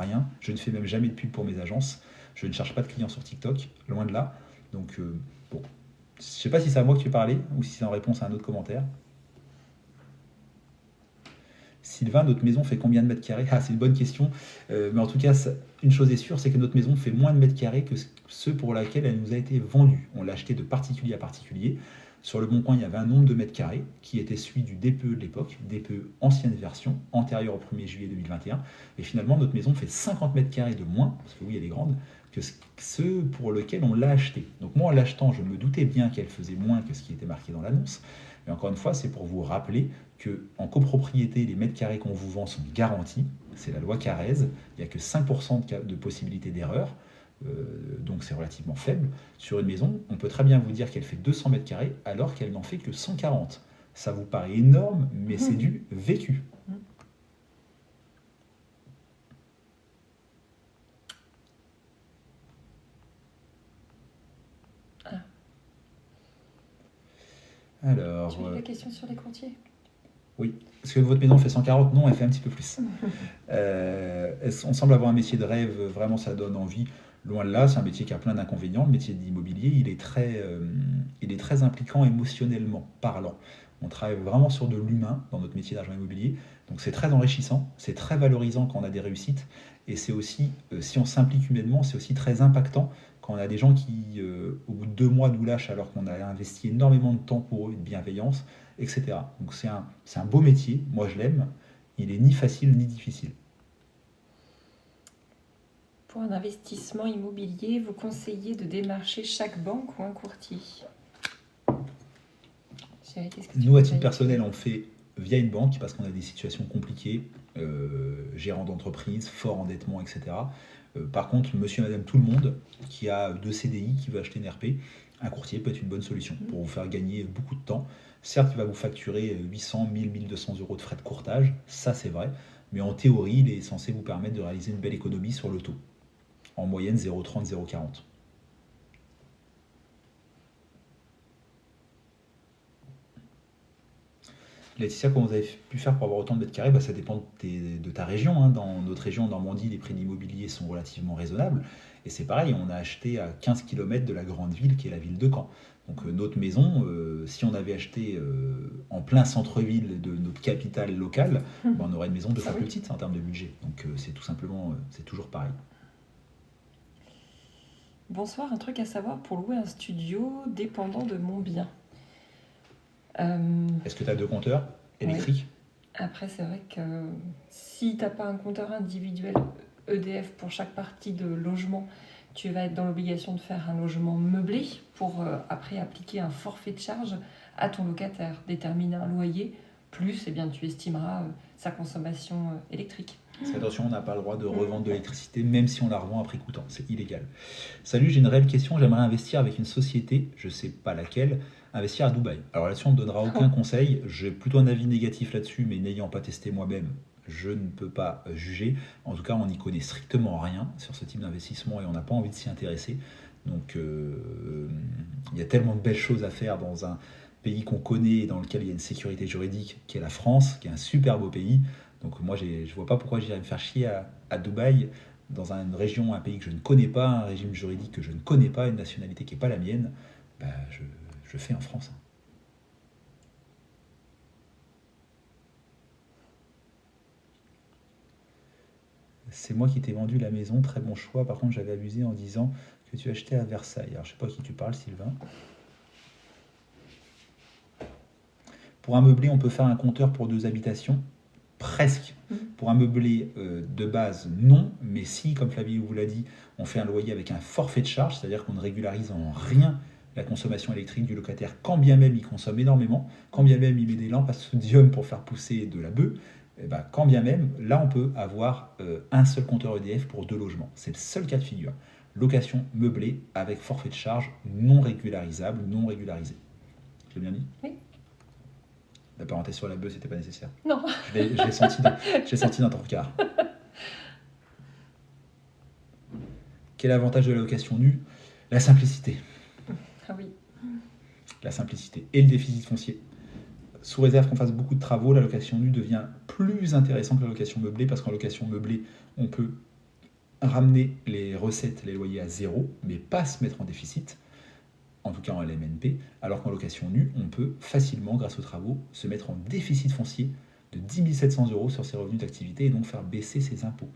rien. Je ne fais même jamais de pub pour mes agences. Je ne cherche pas de clients sur TikTok, loin de là. Donc, bon, je ne sais pas si c'est à moi que tu parlais ou si c'est en réponse à un autre commentaire. Sylvain, notre maison fait combien de mètres carrés? Ah, c'est une bonne question. Mais en tout cas, une chose est sûre, c'est que notre maison fait moins de mètres carrés que ceux pour lesquels elle nous a été vendue. On l'a acheté de particulier à particulier. Sur le Bon Coin, il y avait un nombre de mètres carrés qui était celui du DPE de l'époque, DPE ancienne version, antérieure au 1er juillet 2021. Et finalement, notre maison fait 50 mètres carrés de moins, parce que oui, elle est grande, que ceux pour lesquels on l'a acheté. Donc moi, en l'achetant, je me doutais bien qu'elle faisait moins que ce qui était marqué dans l'annonce. Mais encore une fois, c'est pour vous rappeler qu'en copropriété, les mètres carrés qu'on vous vend sont garantis. C'est la loi Carrez. Il n'y a que 5% de possibilité d'erreur. Donc c'est relativement faible. Sur une maison, on peut très bien vous dire qu'elle fait 200 mètres carrés alors qu'elle n'en fait que 140. Ça vous paraît énorme, mais c'est du vécu. Alors, Tu as la question sur les courtiers? Oui. Est-ce que votre maison fait 140? Non, elle fait un petit peu plus. On semble avoir un métier de rêve, vraiment ça donne envie. Loin de là, c'est un métier qui a plein d'inconvénients. Le métier d'immobilier, il est très impliquant émotionnellement parlant. On travaille vraiment sur de l'humain dans notre métier d'agent immobilier. Donc c'est très enrichissant, c'est très valorisant quand on a des réussites. Et c'est aussi, si on s'implique humainement, c'est aussi très impactant quand on a des gens qui, au bout de 2 mois, nous lâchent alors qu'on a investi énormément de temps pour eux, de bienveillance, etc. Donc c'est un beau métier, moi je l'aime. Il est ni facile ni difficile. Pour un investissement immobilier, vous conseillez de démarcher chaque banque ou un courtier? Nous, à titre personnel, on fait via une banque parce qu'on a des situations compliquées, gérant d'entreprise, fort endettement, etc. Par contre, monsieur et madame tout le monde qui a 2 CDI, qui veut acheter une RP, un courtier peut être une bonne solution pour vous faire gagner beaucoup de temps. Certes, il va vous facturer 800, 1000, 1200 euros de frais de courtage, ça c'est vrai, mais en théorie, il est censé vous permettre de réaliser une belle économie sur le taux. En moyenne, 0,30, 0,40. Laetitia, comment vous avez pu faire pour avoir autant de mètres carrés? Ça dépend de ta région, hein. Dans notre région, en Normandie, les prix de l'immobilier sont relativement raisonnables. Et c'est pareil, on a acheté à 15 km de la grande ville qui est la ville de Caen. Donc notre maison, si on avait acheté en plein centre-ville de notre capitale locale, on aurait une maison 2 fois plus petite en termes de budget. Donc c'est tout simplement, c'est toujours pareil. Bonsoir, un truc à savoir pour louer un studio dépendant de mon bien. Est-ce que tu as 2 compteurs électriques? Après, c'est vrai que si tu n'as pas un compteur individuel EDF pour chaque partie de logement, tu vas être dans l'obligation de faire un logement meublé pour après appliquer un forfait de charge à ton locataire, déterminer un loyer, plus tu estimeras sa consommation électrique. Parce qu'attention, on n'a pas le droit de revendre de l'électricité, même si on la revend à prix coûtant. C'est illégal. Salut, j'ai une réelle question. J'aimerais investir avec une société, je ne sais pas laquelle, investir à Dubaï. Alors là-dessus, on ne donnera aucun conseil. J'ai plutôt un avis négatif là-dessus, mais n'ayant pas testé moi-même, je ne peux pas juger. En tout cas, on n'y connaît strictement rien sur ce type d'investissement et on n'a pas envie de s'y intéresser. Donc, il y a tellement de belles choses à faire dans un pays qu'on connaît, dans lequel il y a une sécurité juridique, qui est la France, qui est un super beau pays. Donc moi, je ne vois pas pourquoi j'irais me faire chier à Dubaï, dans une région, un pays que je ne connais pas, un régime juridique que je ne connais pas, une nationalité qui n'est pas la mienne. Je fais en France. C'est moi qui t'ai vendu la maison, très bon choix. Par contre, j'avais abusé en disant que tu achetais à Versailles. Alors, je ne sais pas à qui tu parles, Sylvain. Pour un meublé, on peut faire un compteur pour 2 habitations. Presque. Pour un meublé de base, non. Mais si, comme Flavie vous l'a dit, on fait un loyer avec un forfait de charge, c'est-à-dire qu'on ne régularise en rien la consommation électrique du locataire, quand bien même il consomme énormément, quand bien même il met des lampes à sodium pour faire pousser de la bœuf, quand bien même, là on peut avoir un seul compteur EDF pour 2 logements. C'est le seul cas de figure. Location meublée avec forfait de charge non régularisable, non régularisé. J'ai bien dit? Oui. La parenthèse sur la bœuf, c'était pas nécessaire. Non. Je l'ai senti dans ton regard. Quel est l'avantage de la location nue? La simplicité. Ah oui. La simplicité et le déficit foncier. Sous réserve qu'on fasse beaucoup de travaux, la location nue devient plus intéressante que la location meublée, parce qu'en location meublée, on peut ramener les recettes, les loyers à zéro, mais pas se mettre en déficit, en tout cas en LMNP, alors qu'en location nue, on peut facilement, grâce aux travaux, se mettre en déficit foncier de 10 700 euros sur ses revenus d'activité et donc faire baisser ses impôts.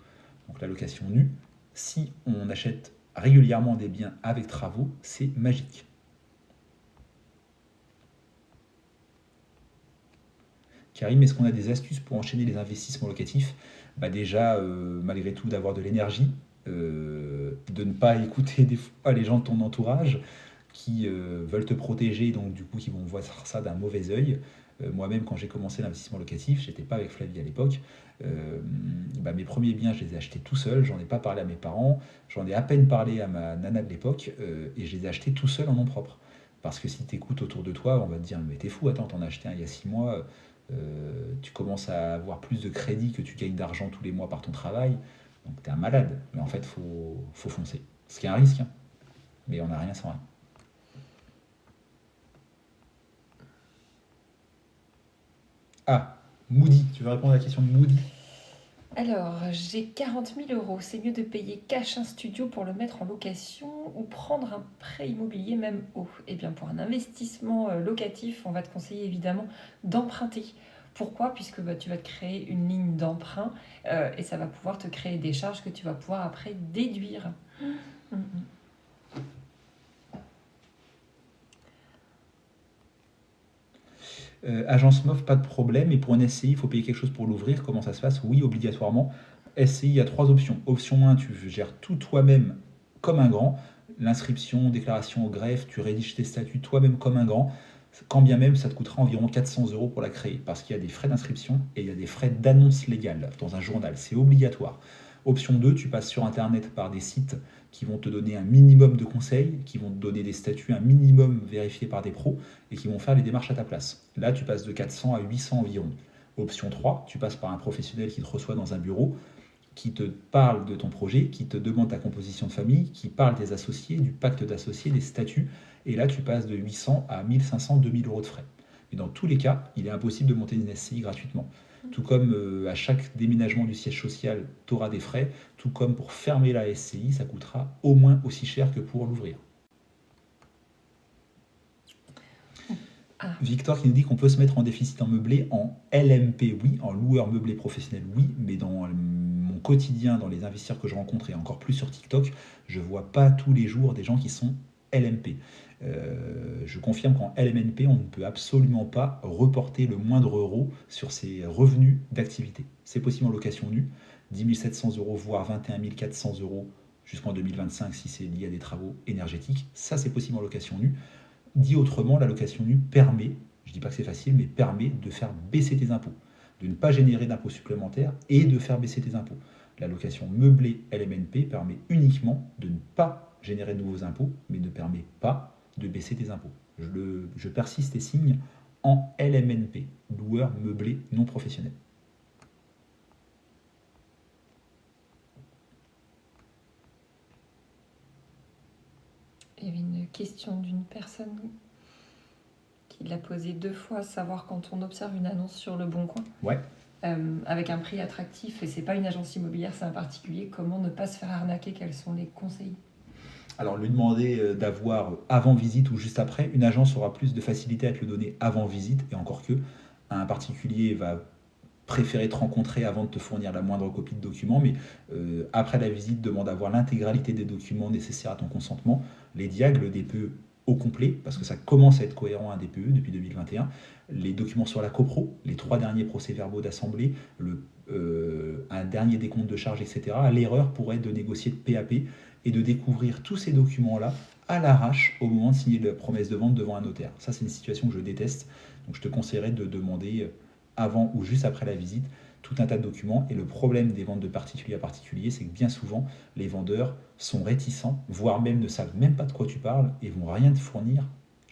Donc la location nue, si on achète régulièrement des biens avec travaux, c'est magique. Karim, est-ce qu'on a des astuces pour enchaîner les investissements locatifs? Déjà, malgré tout, d'avoir de l'énergie, de ne pas écouter des fois les gens de ton entourage qui veulent te protéger, donc du coup qui vont voir ça d'un mauvais œil. Moi-même, quand j'ai commencé l'investissement locatif, j'étais pas avec Flavie à l'époque. Mes premiers biens, je les ai achetés tout seul, j'en ai pas parlé à mes parents, j'en ai à peine parlé à ma nana de l'époque, et je les ai achetés tout seul en nom propre. Parce que si tu écoutes autour de toi, on va te dire mais t'es fou, attends, t'en as acheté un il y a 6 mois, tu commences à avoir plus de crédit que tu gagnes d'argent tous les mois par ton travail, donc t'es un malade. Mais en fait, faut foncer. Ce qui est un risque, hein. Mais on n'a rien sans rien. Ah, Moody, tu veux répondre à la question de Moody? Alors, j'ai 40 000 euros. C'est mieux de payer cash un studio pour le mettre en location ou prendre un prêt immobilier même haut? Eh bien, pour un investissement locatif, on va te conseiller évidemment d'emprunter. Pourquoi? Puisque tu vas te créer une ligne d'emprunt et ça va pouvoir te créer des charges que tu vas pouvoir après déduire. Agence MOF, pas de problème. Et pour une SCI, il faut payer quelque chose pour l'ouvrir. Comment ça se passe? Oui, obligatoirement. SCI, il y a 3 options. Option 1, tu gères tout toi-même comme un grand. L'inscription, déclaration au greffe, tu rédiges tes statuts toi-même comme un grand. Quand bien même, ça te coûtera environ 400 euros pour la créer. Parce qu'il y a des frais d'inscription et il y a des frais d'annonce légale dans un journal. C'est obligatoire. Option 2, tu passes sur Internet par des sites qui vont te donner un minimum de conseils, qui vont te donner des statuts un minimum vérifiés par des pros et qui vont faire les démarches à ta place. Là, tu passes de 400 à 800 environ. Option 3, tu passes par un professionnel qui te reçoit dans un bureau, qui te parle de ton projet, qui te demande ta composition de famille, qui parle des associés, du pacte d'associés, des statuts. Et là, tu passes de 800 à 1500, 2000 euros de frais. Mais dans tous les cas, il est impossible de monter une SCI gratuitement. Tout comme à chaque déménagement du siège social, tu auras des frais, tout comme pour fermer la SCI, ça coûtera au moins aussi cher que pour l'ouvrir. Victor qui nous dit qu'on peut se mettre en déficit en meublé, en LMP, oui, en loueur meublé professionnel, oui, mais dans mon quotidien, dans les investisseurs que je rencontre et encore plus sur TikTok, je ne vois pas tous les jours des gens qui sont LMP. Je confirme qu'en LMNP, on ne peut absolument pas reporter le moindre euro sur ses revenus d'activité. C'est possible en location nue, 10 700 euros, voire 21 400 euros jusqu'en 2025 si c'est lié à des travaux énergétiques. Ça, c'est possible en location nue. Dit autrement, la location nue permet, je ne dis pas que c'est facile, mais permet de faire baisser tes impôts, de ne pas générer d'impôts supplémentaires et de faire baisser tes impôts. La location meublée LMNP permet uniquement de ne pas générer de nouveaux impôts, mais ne permet pas de baisser tes impôts. Je persiste et signe en LMNP, loueur meublé non professionnel. Il y avait une question d'une personne qui l'a posée 2 fois, savoir quand on observe une annonce sur Le Bon Coin. Ouais. Avec un prix attractif, et c'est pas une agence immobilière, c'est un particulier, comment ne pas se faire arnaquer? Quels sont les conseils? Alors, lui demander d'avoir avant visite ou juste après, une agence aura plus de facilité à te le donner avant visite, et encore que, un particulier va préférer te rencontrer avant de te fournir la moindre copie de documents, mais après la visite, demande d'avoir l'intégralité des documents nécessaires à ton consentement, les diags, le DPE au complet, parce que ça commence à être cohérent un DPE depuis 2021, les documents sur la copro, les 3 derniers procès-verbaux d'assemblée, un dernier décompte de charges, etc. L'erreur pourrait être de négocier de PAP et de découvrir tous ces documents-là à l'arrache au moment de signer la promesse de vente devant un notaire. Ça, c'est une situation que je déteste, donc je te conseillerais de demander avant ou juste après la visite tout un tas de documents. Et le problème des ventes de particulier à particulier, c'est que bien souvent, les vendeurs sont réticents, voire même ne savent même pas de quoi tu parles et vont rien te fournir,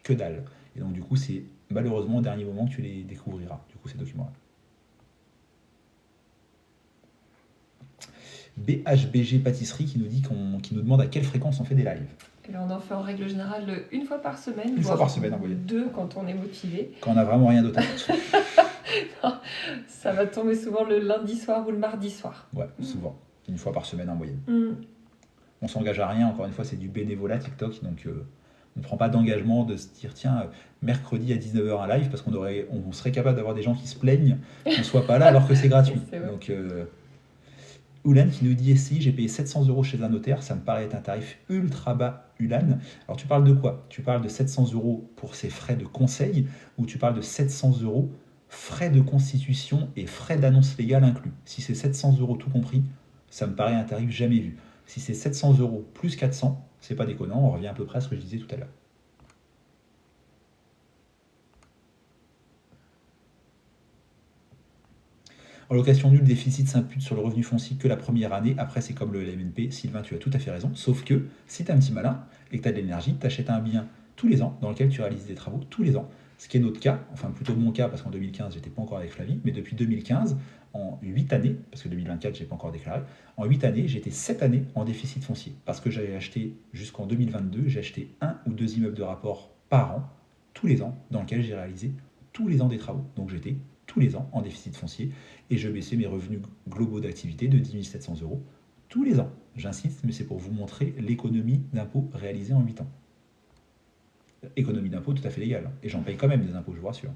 que dalle. Et donc du coup, c'est malheureusement au dernier moment que tu les découvriras, du coup, ces documents-là. BHBG Pâtisserie qui nous dit qui nous demande à quelle fréquence on fait des lives. Et là, on en fait en règle générale 1 fois par semaine. Une fois par semaine, en moyenne. 2 quand on est motivé. Quand on n'a vraiment rien d'autre à faire. Ça va tomber souvent le lundi soir ou le mardi soir. Ouais, souvent. une fois par semaine en moyenne. Mm. On s'engage à rien, encore une fois, c'est du bénévolat TikTok, donc on ne prend pas d'engagement de se dire tiens, mercredi à 19h un live, parce on serait capable d'avoir des gens qui se plaignent qu'on ne soit pas là alors que c'est gratuit. C'est vrai. Donc, Ulan qui nous dit si j'ai payé 700 euros chez un notaire, ça me paraît être un tarif ultra bas, Ulan. Alors tu parles de quoi? Tu parles de 700 euros pour ces frais de conseil ou tu parles de 700 euros frais de constitution et frais d'annonce légale inclus? Si c'est 700 euros tout compris, ça me paraît un tarif jamais vu. Si c'est 700 euros plus 400, c'est pas déconnant, on revient à peu près à ce que je disais tout à l'heure. En location nulle, le déficit s'impute sur le revenu foncier que la première année. Après, c'est comme le LMNP. Sylvain, tu as tout à fait raison. Sauf que si tu es un petit malin et que tu as de l'énergie, tu achètes un bien tous les ans dans lequel tu réalises des travaux tous les ans. Ce qui est notre cas, enfin plutôt mon cas parce qu'en 2015, j'étais pas encore avec Flavie, mais depuis 2015, en 8 années, parce que 2024, je n'ai pas encore déclaré, en 8 années, j'étais 7 années en déficit foncier. Parce que j'avais acheté, jusqu'en 2022, j'ai acheté 1 ou 2 immeubles de rapport par an, tous les ans, dans lesquels j'ai réalisé tous les ans des travaux. Donc j'étais tous les ans en déficit foncier et je baissais mes revenus globaux d'activité de 10 700 euros tous les ans. J'insiste, mais c'est pour vous montrer l'économie d'impôts réalisée en 8 ans. Économie d'impôts tout à fait légale. Et j'en paye quand même des impôts, je vous rassure.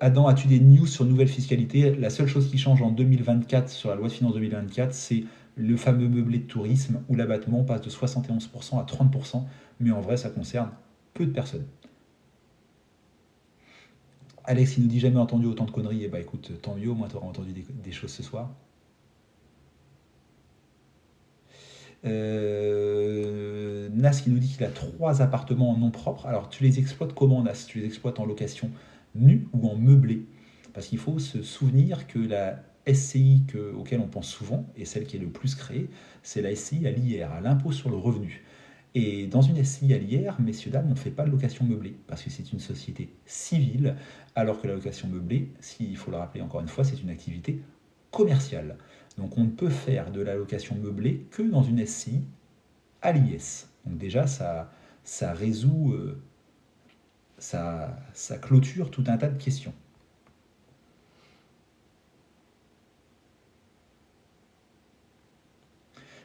Adam, as-tu des news sur nouvelle fiscalité? La seule chose qui change en 2024 sur la loi de finances 2024, c'est le fameux meublé de tourisme où l'abattement passe de 71% à 30%, mais en vrai, ça concerne peu de personnes. Alex, il nous dit jamais entendu autant de conneries. Eh bah écoute, tant mieux, au moins tu auras entendu des choses ce soir. Nas qui nous dit qu'il a 3 appartements en nom propre. Alors tu les exploites comment, Nas? Tu les exploites en location nue ou en meublé? Parce qu'il faut se souvenir que la SCI auquel on pense souvent, et celle qui est le plus créée, c'est la SCI à l'IR, à l'impôt sur le revenu. Et dans une SCI à l'IR, messieurs, dames, on ne fait pas de location meublée, parce que c'est une société civile, alors que la location meublée, s'il faut le rappeler encore une fois, c'est une activité commerciale. Donc on ne peut faire de la location meublée que dans une SCI à l'IS. Donc déjà, ça résout, ça clôture tout un tas de questions.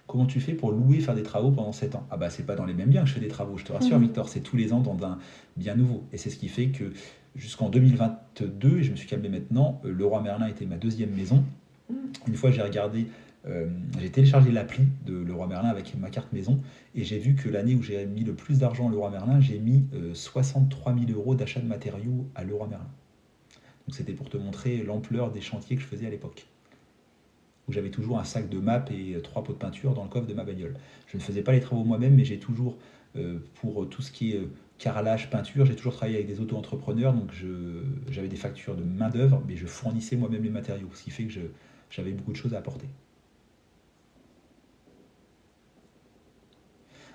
Comment tu fais pour louer, faire des travaux pendant 7 ans? Ah bah c'est pas dans les mêmes biens que je fais des travaux, je te rassure Victor, c'est tous les ans dans un bien nouveau. Et c'est ce qui fait que jusqu'en 2022, et je me suis calmé maintenant, Leroy Merlin était ma deuxième maison. Une fois j'ai regardé, j'ai téléchargé l'appli de Leroy Merlin avec ma carte maison et j'ai vu que l'année où j'ai mis le plus d'argent à Leroy Merlin, j'ai mis 63 000 euros d'achat de matériaux à Leroy Merlin. Donc c'était pour te montrer l'ampleur des chantiers que je faisais à l'époque. Où j'avais toujours un sac de map et 3 pots de peinture dans le coffre de ma bagnole. Je ne faisais pas les travaux moi-même, mais j'ai toujours, pour tout ce qui est carrelage, peinture, j'ai toujours travaillé avec des auto-entrepreneurs, donc j'avais des factures de main-d'œuvre, mais je fournissais moi-même les matériaux, ce qui fait que j'avais beaucoup de choses à apporter.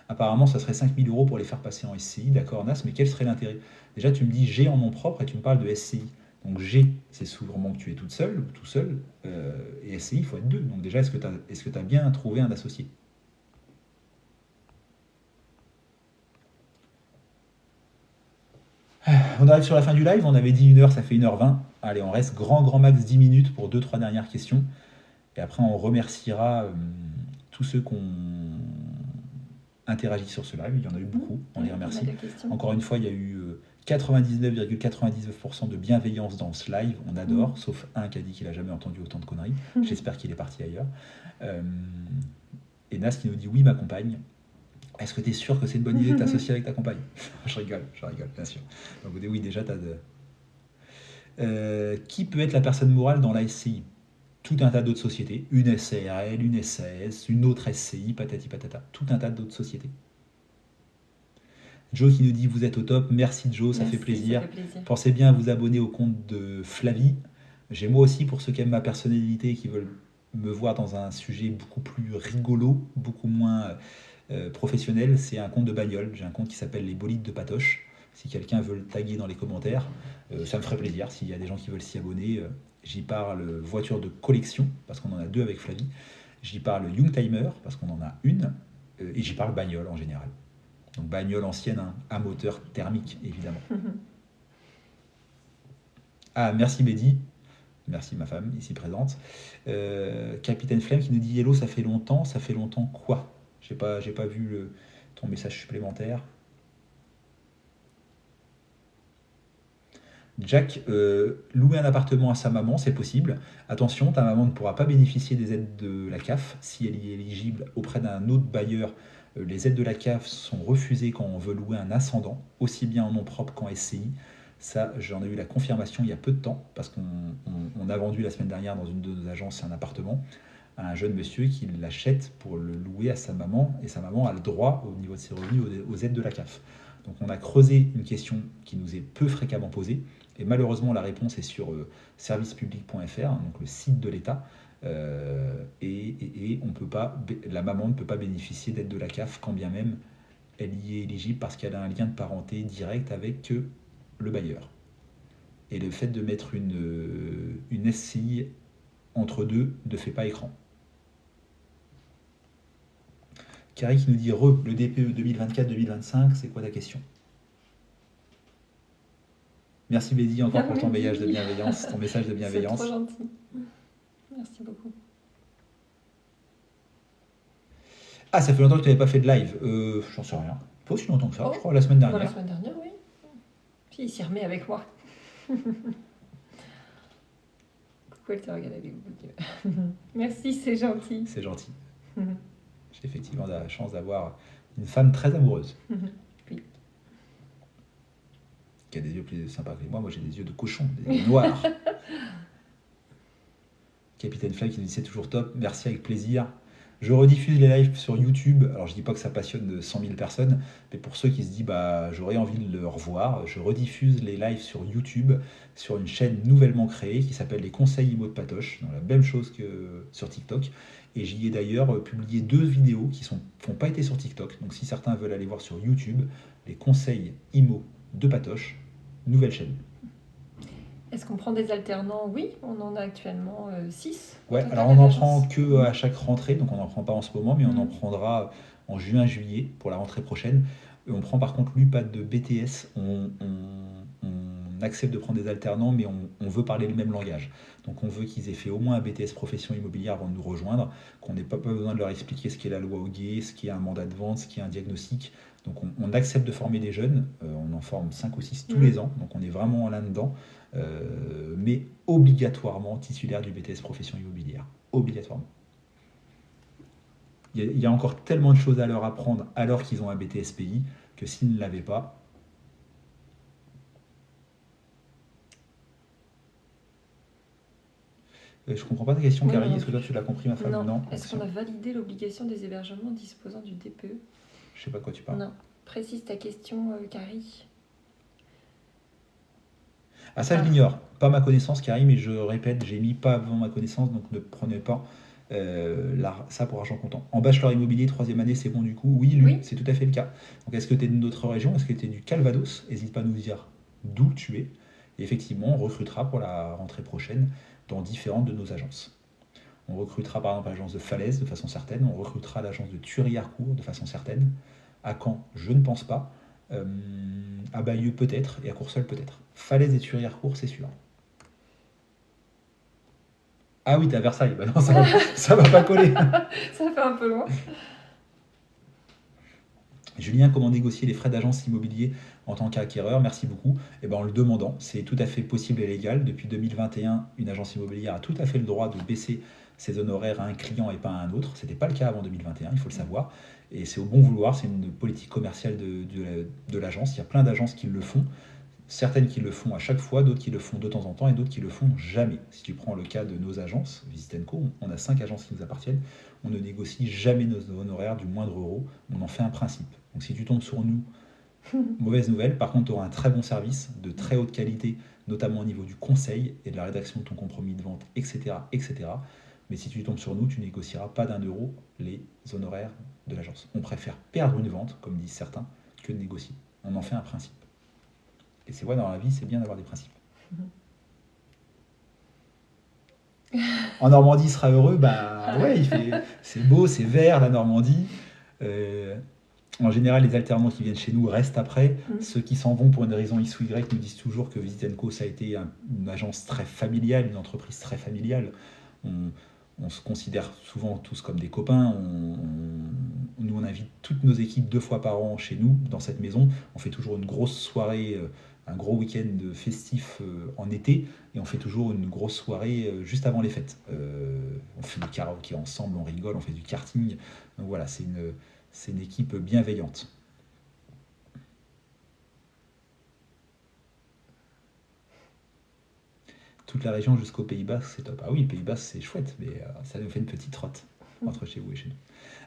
Apparemment, ça serait 5 000 euros pour les faire passer en SCI, d'accord Nas, mais quel serait l'intérêt? Déjà, tu me dis G en nom propre et tu me parles de SCI. Donc G, c'est sûrement que tu es toute seule ou tout seul, et SCI, il faut être deux. Donc déjà, est-ce que tu as bien trouvé un associé? On arrive sur la fin du live, on avait dit 1 heure, ça fait 1h20. Allez, on reste grand max 10 minutes pour 2-3 dernières questions. Et après, on remerciera tous ceux qui ont interagi sur ce live. Il y en a eu beaucoup, on les remercie. Encore une fois, il y a eu 99,99% de bienveillance dans ce live, on adore, sauf un qui a dit qu'il n'a jamais entendu autant de conneries. J'espère qu'il est parti ailleurs. Et Nas qui nous dit oui, ma compagne. Est-ce que tu es sûr que c'est une bonne idée de t'associer avec ta compagne? Je rigole, bien sûr. Donc oui, déjà, tu as qui peut être la personne morale dans la SCI? Tout un tas d'autres sociétés, une SARL, une SAS, une autre SCI, patati patata, tout un tas d'autres sociétés. Joe qui nous dit vous êtes au top, merci Joe, ça fait plaisir. Pensez bien à vous abonner au compte de Flavie. J'ai moi aussi, pour ceux qui aiment ma personnalité et qui veulent me voir dans un sujet beaucoup plus rigolo, beaucoup moins professionnel, c'est un compte de bagnole. J'ai un compte qui s'appelle les bolides de Patoche. Si quelqu'un veut le taguer dans les commentaires, ça me ferait plaisir. S'il y a des gens qui veulent s'y abonner, j'y parle voiture de collection, parce qu'on en a 2 avec Flavie. J'y parle Youngtimer, parce qu'on en a une. Et j'y parle bagnole en général. Donc bagnole ancienne, hein, à moteur thermique, évidemment. Ah, merci Mehdi. Merci ma femme, ici présente. Capitaine Flemme qui nous dit Hello, ça fait longtemps. Ça fait longtemps quoi? J'ai pas vu ton message supplémentaire. Jack, louer un appartement à sa maman, c'est possible. Attention, ta maman ne pourra pas bénéficier des aides de la CAF si elle y est éligible auprès d'un autre bailleur. Les aides de la CAF sont refusées quand on veut louer un ascendant, aussi bien en nom propre qu'en SCI. Ça, j'en ai eu la confirmation il y a peu de temps, parce qu'on a vendu la semaine dernière dans une de nos agences un appartement à un jeune monsieur qui l'achète pour le louer à sa maman, et sa maman a le droit, au niveau de ses revenus, aux aides de la CAF. Donc on a creusé une question qui nous est peu fréquemment posée, et malheureusement la réponse est sur servicepublic.fr, donc le site de l'État, et la maman ne peut pas bénéficier d'aide de la CAF quand bien même elle y est éligible parce qu'elle a un lien de parenté direct avec le bailleur. Et le fait de mettre une SCI entre deux ne fait pas écran. Carrie qui nous dit le DPE 2024-2025, c'est quoi ta question? Merci Bédi encore pour ton message de bienveillance, C'est trop gentil. Merci beaucoup. Ah, ça fait longtemps que tu n'avais pas fait de live. J'en sais rien. Pas aussi longtemps que ça, je crois, la semaine dernière. La semaine dernière, oui. Puis il s'y remet avec moi. Coucou, elle te regarde avec vous. Merci, c'est gentil. C'est gentil. J'ai effectivement la chance d'avoir une femme très amoureuse. Oui. Qui a des yeux plus sympas que moi. Moi, j'ai des yeux de cochon, des yeux noirs. Capitaine Fly qui nous dit c'est toujours top. Merci, avec plaisir. Je rediffuse les lives sur YouTube. Alors, je dis pas que ça passionne 100 000 personnes, mais pour ceux qui se disent j'aurais envie de le revoir, je rediffuse les lives sur YouTube, sur une chaîne nouvellement créée qui s'appelle Les Conseils Immo de Patoche, dans la même chose que sur TikTok. Et j'y ai d'ailleurs publié 2 vidéos qui n'ont pas été sur TikTok. Donc, si certains veulent aller voir sur YouTube, Les Conseils Immo de Patoche, nouvelle chaîne. Est-ce qu'on prend des alternants? Oui, on en a actuellement 6. Ouais, alors on n'en prend que à chaque rentrée, donc on n'en prend pas en ce moment, mais on en prendra en juin-juillet pour la rentrée prochaine. Et on prend par contre l'UPAD de BTS, on accepte de prendre des alternants, mais on veut parler le même langage. Donc on veut qu'ils aient fait au moins un BTS profession immobilière avant de nous rejoindre, qu'on n'ait pas besoin de leur expliquer ce qu'est la loi Hoguet, ce qu'est un mandat de vente, ce qu'est un diagnostic. Donc on accepte de former des jeunes, on en forme 5 ou 6 tous les ans, donc on est vraiment là-dedans. Mais obligatoirement titulaire du BTS profession immobilière. Obligatoirement. Il y a encore tellement de choses à leur apprendre alors qu'ils ont un BTS PI que s'ils ne l'avaient pas. Je comprends pas ta question, oui, Carrie. Est-ce que toi tu l'as compris, ma femme? Non. Est-ce qu'on a validé l'obligation des hébergements disposant du DPE? Je sais pas de quoi tu parles. Non. Précise ta question, Carrie. Ah, ça, je l'ignore. Pas ma connaissance, Carrie, mais je répète, j'ai mis pas avant ma connaissance, donc ne prenez pas ça pour argent comptant. En bachelor immobilier, 3e année, c'est bon du coup? Oui, c'est tout à fait le cas. Donc, est-ce que tu es de notre région? Est-ce que tu es du Calvados? N'hésite pas à nous dire d'où tu es. Et effectivement, on recrutera pour la rentrée prochaine dans différentes de nos agences. On recrutera par exemple à l'agence de Falaise de façon certaine, on recrutera à l'agence de Thury-Harcourt de façon certaine. À Caen, je ne pense pas. À Bayeux peut-être, et à Courseulles peut-être. Falaise et Thury-Harcourt, c'est sûr. Ah oui, t'es à Versailles. Bah non, ça va pas coller. Ça fait un peu loin. Julien, comment négocier les frais d'agence immobilier en tant qu'acquéreur? Merci beaucoup. Eh ben, en le demandant, c'est tout à fait possible et légal. Depuis 2021, une agence immobilière a tout à fait le droit de baisser ses honoraires à un client et pas à un autre. Ce n'était pas le cas avant 2021, il faut le savoir. Et c'est au bon vouloir, c'est une politique commerciale de l'agence. Il y a plein d'agences qui le font. Certaines qui le font à chaque fois, d'autres qui le font de temps en temps et d'autres qui le font jamais. Si tu prends le cas de nos agences, Visit & Co, on a 5 agences qui nous appartiennent, on ne négocie jamais nos honoraires du moindre euro, on en fait un principe. Donc si tu tombes sur nous, mauvaise nouvelle, par contre tu auras un très bon service, de très haute qualité, notamment au niveau du conseil et de la rédaction de ton compromis de vente, etc. etc. Mais si tu tombes sur nous, tu négocieras pas d'1 euro les honoraires de l'agence. On préfère perdre une vente, comme disent certains, que de négocier. On en fait un principe. Et c'est vrai, dans la vie, c'est bien d'avoir des principes. En Normandie, il sera heureux, bah ouais, c'est beau, c'est vert, la Normandie. En général, les alternants qui viennent chez nous restent après. Mm. Ceux qui s'en vont pour une raison X ou Y nous disent toujours que Visit & Co, ça a été une agence très familiale, une entreprise très familiale. On se considère souvent tous comme des copains. Nous, on invite toutes nos équipes 2 fois par an chez nous, dans cette maison. On fait toujours une grosse soirée, un gros week-end festif en été, et on fait toujours une grosse soirée juste avant les fêtes. On fait du karaoké ensemble, on rigole, on fait du karting. Donc voilà, c'est une équipe bienveillante. Toute la région jusqu'au Pays Basque, c'est top. Ah oui, le Pays Basque, c'est chouette, mais ça nous fait une petite trotte entre chez vous et chez nous.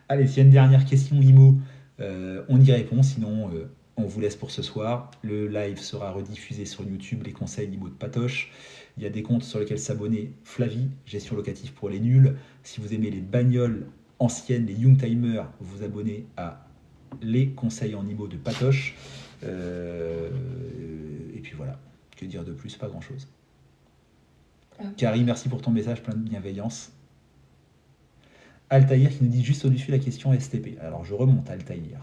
Allez, s'il y a une dernière question IMO, on y répond, sinon on vous laisse pour ce soir. Le live sera rediffusé sur YouTube, les conseils IMO de Patoche. Il y a des comptes sur lesquels s'abonner. Flavie, gestion locative pour les nuls. Si vous aimez les bagnoles anciennes, les Youngtimers, vous abonnez à les conseils en IMO de Patoche. Et puis voilà, que dire de plus, pas grand chose. Carrie, merci pour ton message plein de bienveillance. Altaïr qui nous dit juste au-dessus la question STP. Alors je remonte à Altaïr.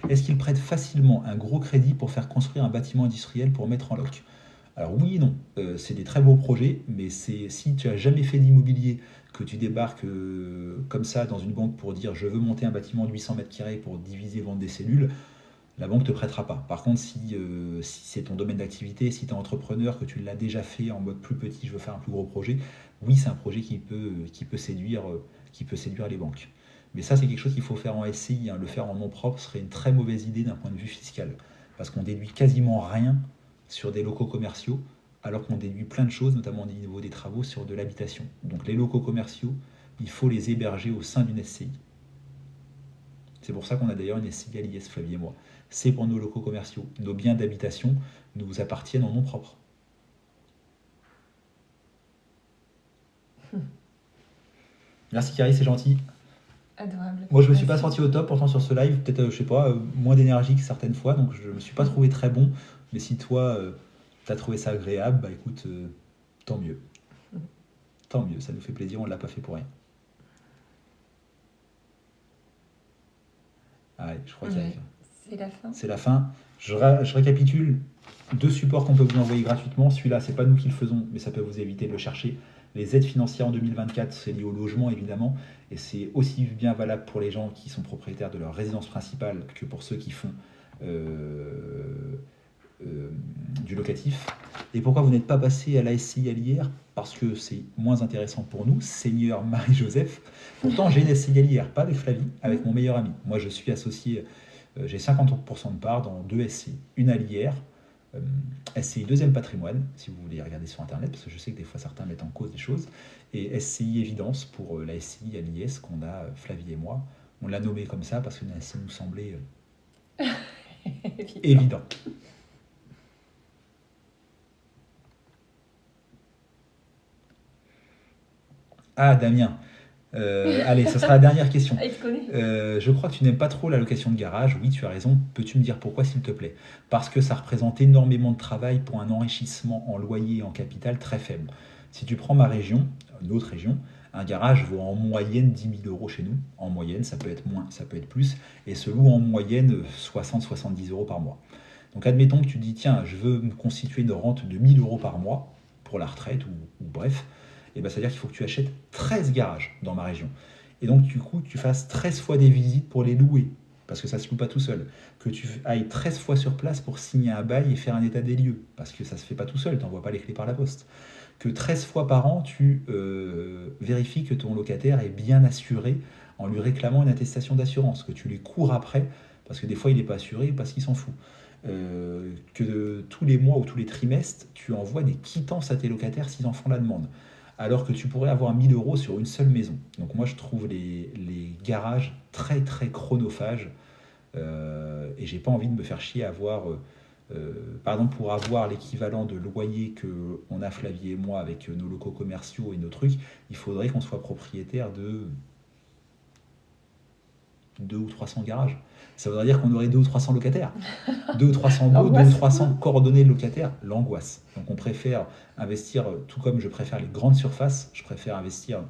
Est-ce qu'il prête facilement un gros crédit pour faire construire un bâtiment industriel pour mettre en loc? Alors oui et non, c'est des très beaux projets, mais si tu n'as jamais fait d'immobilier, que tu débarques comme ça dans une banque pour dire je veux monter un bâtiment de 800 mètres carrés pour diviser, vendre des cellules, la banque ne te prêtera pas. Par contre, si c'est ton domaine d'activité, si tu es entrepreneur, que tu l'as déjà fait en mode plus petit, je veux faire un plus gros projet, oui, c'est un projet qui peut séduire les banques. Mais ça, c'est quelque chose qu'il faut faire en SCI. Le faire en nom propre serait une très mauvaise idée d'un point de vue fiscal. Parce qu'on déduit quasiment rien sur des locaux commerciaux, alors qu'on déduit plein de choses, notamment au niveau des travaux, sur de l'habitation. Donc les locaux commerciaux, il faut les héberger au sein d'une SCI. C'est pour ça qu'on a d'ailleurs une SCI à l'IS, Flavie et moi. C'est pour nos locaux commerciaux. Nos biens d'habitation nous appartiennent en nom propre. Merci Carrie, c'est gentil. Adorable. Moi je me suis pas senti au top pourtant sur ce live, peut-être je sais pas, moins d'énergie que certaines fois, donc je me suis pas trouvé très bon. Mais si toi t'as trouvé ça agréable, bah écoute, tant mieux. Tant mieux, ça nous fait plaisir, on l'a pas fait pour rien. Ah ouais, je crois qu'il y a... C'est la fin. C'est la fin. Je récapitule 2 supports qu'on peut vous envoyer gratuitement. Celui-là, c'est pas nous qui le faisons, mais ça peut vous éviter de le chercher. Les aides financières en 2024, c'est lié au logement évidemment, et c'est aussi bien valable pour les gens qui sont propriétaires de leur résidence principale que pour ceux qui font du locatif. Et pourquoi vous n'êtes pas passé à la SCI à l'IR? Parce que c'est moins intéressant pour nous, Seigneur Marie-Joseph. Pourtant, j'ai une SCI à l'IR, pas avec Flavie, avec mon meilleur ami. Moi, je suis associé, j'ai 50% de part dans 2 SCI. Une à l'IR, SCI Deuxième Patrimoine, si vous voulez regarder sur Internet, parce que je sais que des fois certains mettent en cause des choses, et SCI Évidence pour la SCI à l'IS qu'on a, Flavie et moi. On l'a nommé comme ça parce que ça nous semblait évident. Ah, Damien. Allez, ce sera la dernière question. Il te connaît. Je crois que tu n'aimes pas trop la location de garage. Oui, tu as raison. Peux-tu me dire pourquoi, s'il te plaît? Parce que ça représente énormément de travail pour un enrichissement en loyer et en capital très faible. Si tu prends ma région, notre région, un garage vaut en moyenne 10 000 euros chez nous. En moyenne, ça peut être moins, ça peut être plus. Et se loue en moyenne 60-70 euros par mois. Donc admettons que tu te dis, tiens, je veux me constituer une rente de 1 000 euros par mois pour la retraite ou bref. Et ben, ça veut dire qu'il faut que tu achètes 13 garages dans ma région. Et donc, du coup, tu fasses 13 fois des visites pour les louer, parce que ça ne se loue pas tout seul. Que tu ailles 13 fois sur place pour signer un bail et faire un état des lieux, parce que ça ne se fait pas tout seul, tu n'envoies pas les clés par la poste. Que 13 fois par an, tu vérifies que ton locataire est bien assuré en lui réclamant une attestation d'assurance, que tu les cours après, parce que des fois, il n'est pas assuré parce qu'il s'en fout. Que tous les mois ou tous les trimestres, tu envoies des quittances à tes locataires s'ils en font la demande. Alors que tu pourrais avoir 1 000 euros sur une seule maison. Donc moi, je trouve les garages très, très chronophages. Et j'ai pas envie de me faire chier à avoir... par exemple, pour avoir l'équivalent de loyer qu'on a Flavie et moi avec nos locaux commerciaux et nos trucs, il faudrait qu'on soit propriétaire de 200 ou 300 garages. Ça voudrait dire qu'on aurait 200 ou 300 locataires. 200 ou 300 baux, 200 ou 300 coordonnées de locataires, l'angoisse. Donc on préfère investir, tout comme je préfère les grandes surfaces, je préfère investir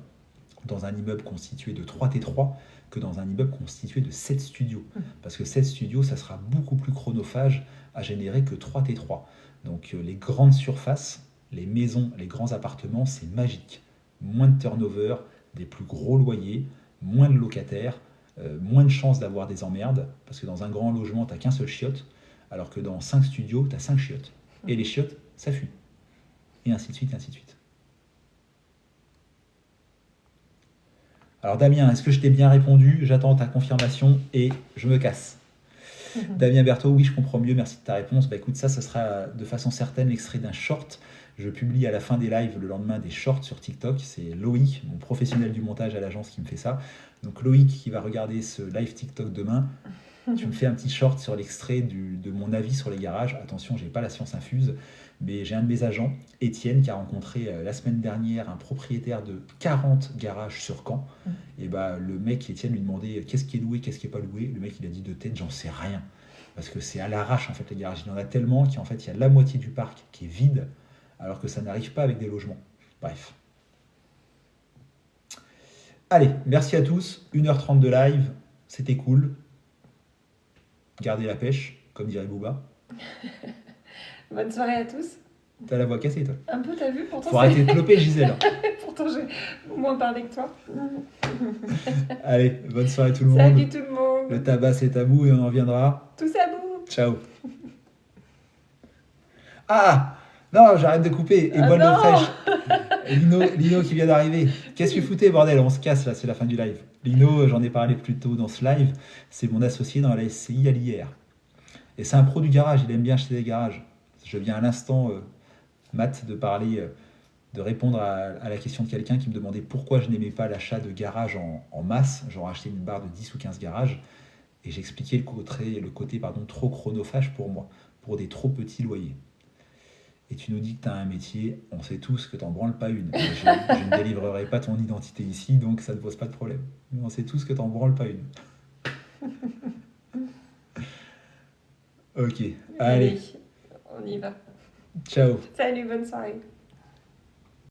dans un immeuble constitué de 3 T3 que dans un immeuble constitué de 7 studios. Parce que 7 studios, ça sera beaucoup plus chronophage à générer que 3 T3. Donc les grandes surfaces, les maisons, les grands appartements, c'est magique. Moins de turnover, des plus gros loyers, moins de locataires, moins de chances d'avoir des emmerdes, parce que dans un grand logement, tu n'as qu'un seul chiotte, alors que dans 5 studios, tu as 5 chiottes. Et les chiottes, ça fuit. Et ainsi de suite, ainsi de suite. Alors Damien, est-ce que je t'ai bien répondu? J'attends ta confirmation et je me casse. Damien Berthaud, oui, je comprends mieux, merci de ta réponse. Bah écoute, ça sera de façon certaine l'extrait d'un short. Je publie à la fin des lives le lendemain des shorts sur TikTok. C'est Loïc, mon professionnel du montage à l'agence, qui me fait ça. Donc Loïc qui va regarder ce live TikTok demain, tu me fais un petit short sur l'extrait de mon avis sur les garages. Attention, j'ai pas la science infuse, mais j'ai un de mes agents, Étienne, qui a rencontré la semaine dernière un propriétaire de 40 garages sur Caen. Et bah, le mec, Étienne, lui demandait qu'est-ce qui est loué, qu'est-ce qui est pas loué. Le mec, il a dit de tête, j'en sais rien. Parce que c'est à l'arrache, en fait, les garages. Il y en a tellement qu'en fait, il y a la moitié du parc qui est vide, alors que ça n'arrive pas avec des logements. Bref. Allez, merci à tous. 1h30 de live, c'était cool. Gardez la pêche, comme dirait Booba. Bonne soirée à tous. T'as la voix cassée, toi. Un peu, t'as vu? Pourtant, faut arrêter de cloper, Gisèle. Pourtant, j'ai moins parlé que toi. Allez, bonne soirée tout le monde. Salut tout le monde. Le tabac, c'est tabou et on en reviendra. Tous à bout. Ciao. Ah non, j'arrête de couper. Et bonne eau fraîche. Lino qui vient d'arriver. Qu'est-ce que vous foutez, bordel? On se casse là, c'est la fin du live. Lino, j'en ai parlé plus tôt dans ce live, c'est mon associé dans la SCI à l'IR. Et c'est un pro du garage, il aime bien acheter des garages. Je viens à l'instant, Matt, de parler, de répondre à la question de quelqu'un qui me demandait pourquoi je n'aimais pas l'achat de garages en masse, genre acheter une barre de 10 ou 15 garages. Et j'expliquais le côté trop chronophage pour moi, pour des trop petits loyers. Et tu nous dis que tu as un métier, on sait tous que tu n'en branles pas une. Je ne délivrerai pas ton identité ici, donc ça ne pose pas de problème. Mais on sait tous que tu n'en branles pas une. Ok, allez. On y va. Ciao. Salut, bonne soirée.